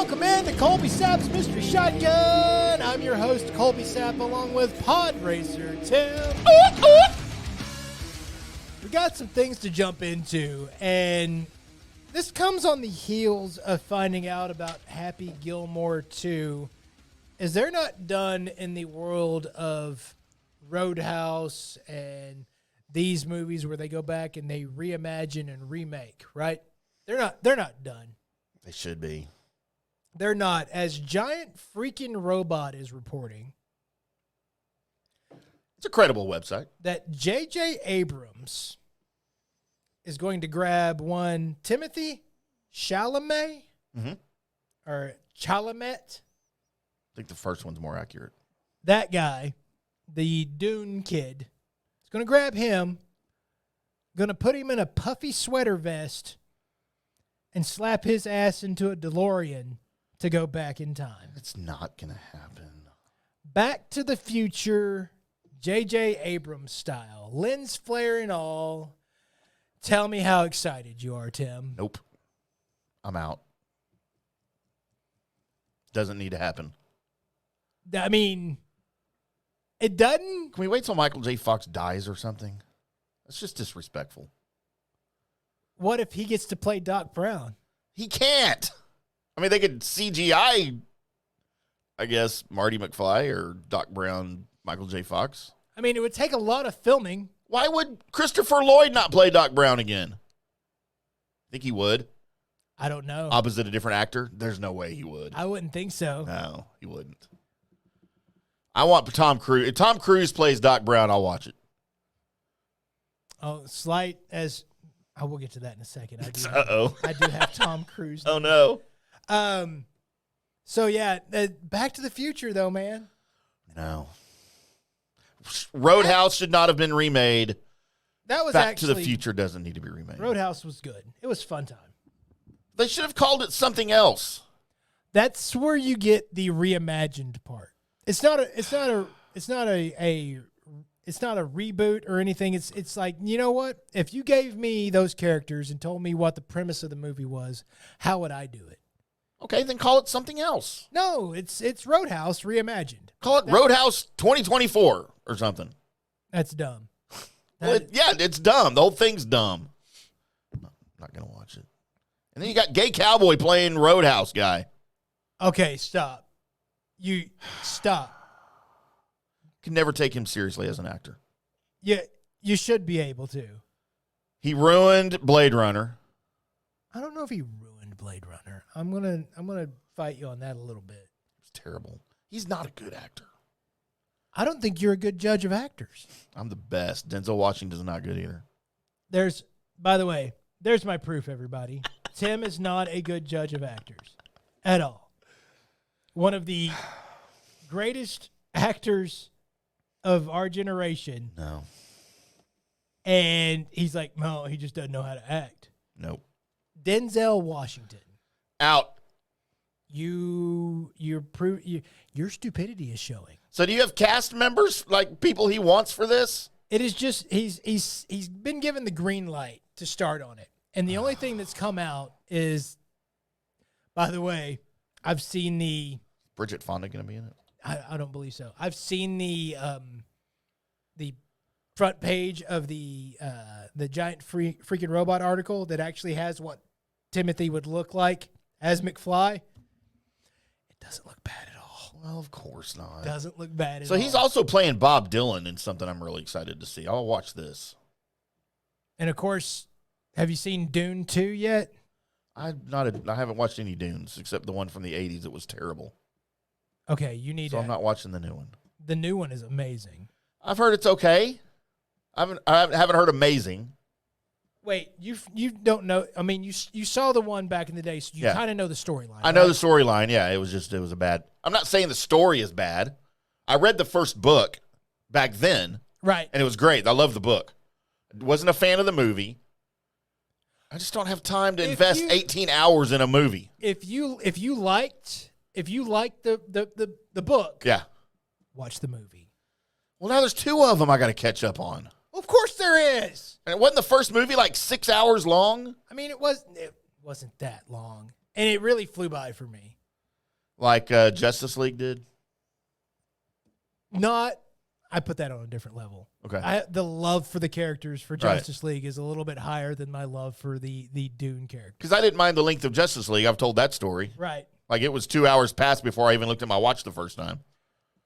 welcome in to Colby Sapp's Mystery Shotgun. I'm your host, Colby Sapp, along with Pod Racer Tim. We got some things to jump into, and this comes on the heels of finding out about Happy Gilmore 2, as they're not done in the world of Roadhouse and these movies where they go back and they reimagine and remake, right? They're not done. They should be. They're not. As Giant Freaking Robot is reporting, It's a credible website. that J.J. Abrams is going to grab one Timothy Chalamet or Chalamet. I think the first one's more accurate. That guy, the Dune kid, is going to grab him, going to put him in a puffy sweater vest, and slap his ass into a DeLorean to go back in time. It's not going to happen. Back to the Future, J.J. Abrams style. Lens flare and all. Tell me how excited you are, Tim. Nope. I'm out. Doesn't need to happen. I mean, it doesn't. Can we wait till Michael J. Fox dies or something? That's just disrespectful. What if he gets to play Doc Brown? He can't. I mean, they could CGI, I guess, Marty McFly or Doc Brown, Michael J. Fox. I mean, it would take a lot of filming. Why would Christopher Lloyd not play Doc Brown again? Think he would? I don't know. Opposite a different actor? There's no way he would. I wouldn't think so. No, he wouldn't. I want Tom Cruise. If Tom Cruise plays Doc Brown, I'll watch it. Oh, slight as... I will get to that in a second. Uh-oh. I do have Tom Cruise. Oh, no. So, yeah, Back to the Future, though, man. No. Roadhouse should not have been remade. That was Back to the Future doesn't need to be remade. Roadhouse was good. It was a fun time. They should have called it something else. That's where you get the reimagined part. It's not a reboot or anything. It's like, you know what? If you gave me those characters and told me what the premise of the movie was, how would I do it? Okay, then call it something else. No, it's Roadhouse reimagined. Call it Roadhouse 2024 or something. That's dumb. Well, it's dumb. The whole thing's dumb. I'm not going to watch it. And then you got Gay Cowboy playing Roadhouse guy. Okay, stop. You stop. Can never take him seriously as an actor. Yeah, you should be able to. He ruined Blade Runner. I don't know if he ruined Blade Runner. I'm gonna fight you on that a little bit. It's terrible. He's not a good actor. I don't think you're a good judge of actors. I'm the best. Denzel Washington's not good either. By the way, there's my proof, everybody. Tim is not a good judge of actors at all. One of the greatest actors of our generation. No. And he's like, no, he just doesn't know how to act. Nope. Denzel Washington. Out. Your stupidity is showing. So do you have cast members, like people he wants for this? It is just he's been given the green light to start on it. And the only thing that's come out is, by the way, I've seen the Bridget Fonda going to be in it? I don't believe so. I've seen the front page of the Giant Freaking Robot article that actually has what Timothy would look like as McFly. It doesn't look bad at all. Well, of course not. Doesn't look bad at all. So he's also playing Bob Dylan in something I'm really excited to see. I'll watch this. And of course, have you seen Dune 2 yet? I haven't watched any Dunes except the one from the 80s that was terrible. Okay, you need So I'm not watching the new one. The new one is amazing. I've heard it's okay. I haven't heard amazing. Wait, you don't know? I mean, you saw the one back in the day, so you kind of know the storyline. I know the storyline. Yeah, it was a bad. I'm not saying the story is bad. I read the first book back then, right? And it was great. I love the book. Wasn't a fan of the movie. I just don't have time to invest 18 hours in a movie. If you liked the book, yeah, watch the movie. Well, now there's two of them I got to catch up on. Of course there is. And it wasn't the first movie like 6 hours long? I mean, it wasn't that long, and it really flew by for me. Like Justice League did? I put that on a different level. Okay. The love for the characters for Right. Justice League is a little bit higher than my love for the Dune character. Because I didn't mind the length of Justice League. I've told that story. Right. Like, it was 2 hours past before I even looked at my watch the first time.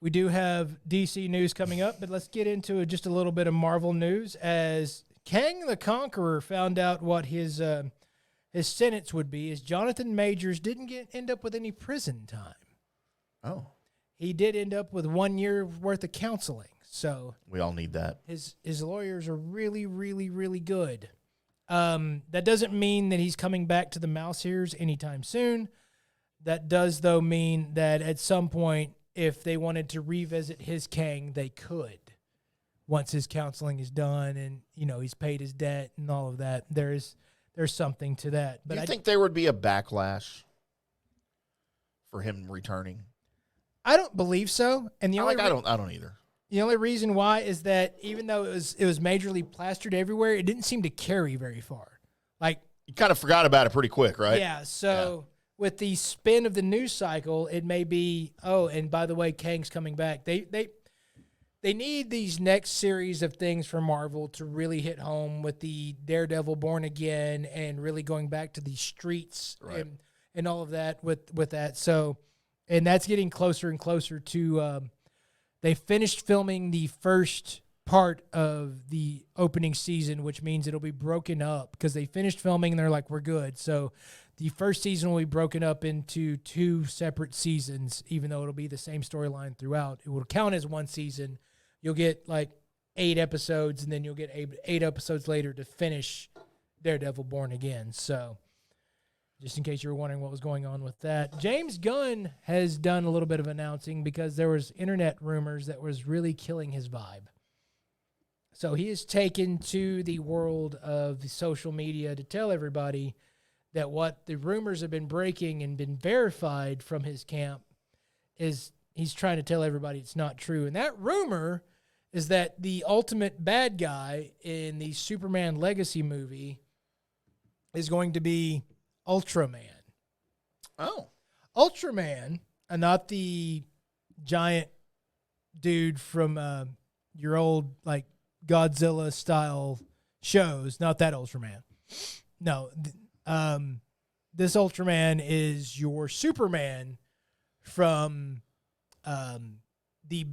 We do have DC news coming up, but let's get into just a little bit of Marvel news as Kang the Conqueror found out what his sentence would be, as Jonathan Majors didn't end up with any prison time. Oh. He did end up with 1 year worth of counseling. So we all need that. His lawyers are really, really, really good. That doesn't mean that he's coming back to the Mouse Ears anytime soon. That does, though, mean that at some point, if they wanted to revisit his Kang, they could. Once his counseling is done and, he's paid his debt and all of that, there's something to that. But Do you think there would be a backlash for him returning? I don't believe so. And the only I don't either. The only reason why is that even though it was majorly plastered everywhere, it didn't seem to carry very far. Like, you kind of forgot about it pretty quick, right? Yeah. So with the spin of the news cycle, it may be, and by the way, Kang's coming back. They need these next series of things for Marvel to really hit home with the Daredevil Born Again and really going back to the streets and all of that with that. So, and that's getting closer and closer to. They finished filming the first part of the opening season, which means it'll be broken up because they finished filming and they're like, we're good. So the first season will be broken up into 2 separate seasons, even though it'll be the same storyline throughout. It will count as one season. You'll get like 8 episodes, and then you'll get 8 episodes later to finish Daredevil Born Again. So just in case you were wondering what was going on with that. James Gunn has done a little bit of announcing because there was internet rumors that was really killing his vibe. So he is taken to the world of the social media to tell everybody that what the rumors have been breaking and been verified from his camp is he's trying to tell everybody it's not true. And that rumor is that the ultimate bad guy in the Superman Legacy movie is going to be Ultraman. Oh. Ultraman, and not the giant dude from your old, like, Godzilla-style shows. Not that Ultraman. No. This Ultraman is your Superman from the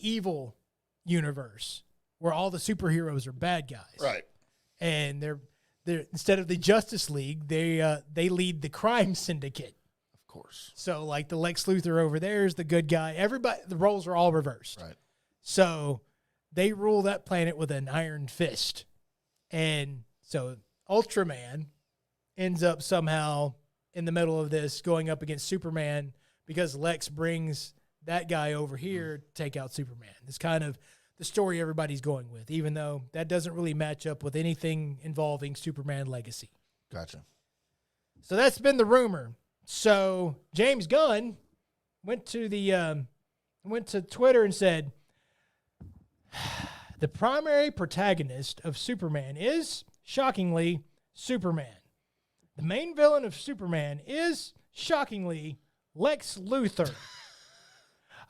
evil universe, where all the superheroes are bad guys. Right. And they're instead of the Justice League, they lead the crime syndicate. Of course. So like the Lex Luthor over there is the good guy. Everybody, the roles are all reversed. Right. So they rule that planet with an iron fist. And so Ultraman ends up somehow in the middle of this going up against Superman because Lex brings that guy over here to take out Superman. It's kind of the story everybody's going with, even though that doesn't really match up with anything involving Superman Legacy. Gotcha. So that's been the rumor. So James Gunn went to Twitter and said, the primary protagonist of Superman is, shockingly, Superman. The main villain of Superman is, shockingly, Lex Luthor.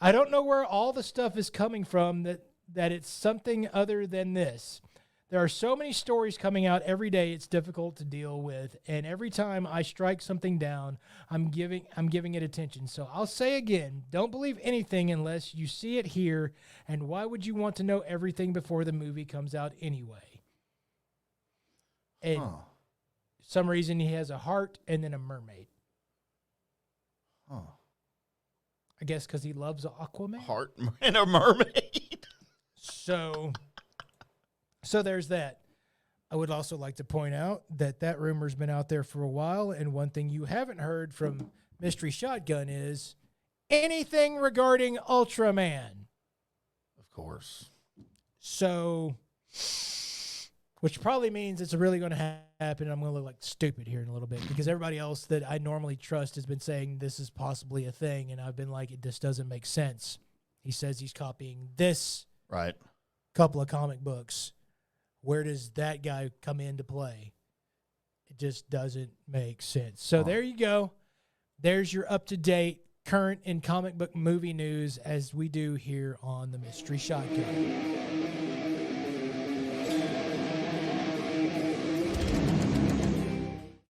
I don't know where all the stuff is coming from that it's something other than this. There are so many stories coming out every day it's difficult to deal with, and every time I strike something down, I'm giving it attention. So I'll say again, don't believe anything unless you see it here, and why would you want to know everything before the movie comes out anyway? And some reason he has a heart and then a mermaid. I guess because he loves Aquaman. Heart and a mermaid. So there's that. I would also like to point out that rumor's been out there for a while, and one thing you haven't heard from Mystery Shotgun is anything regarding Ultraman. Of course. So, which probably means it's really going to happen. I'm going to look like stupid here in a little bit because everybody else that I normally trust has been saying this is possibly a thing, and I've been like, it just doesn't make sense. He says he's copying this couple of comic books. Where does that guy come into play? It just doesn't make sense. So there you go. There's your up-to-date, current and comic book movie news as we do here on the Mystery Shotgun.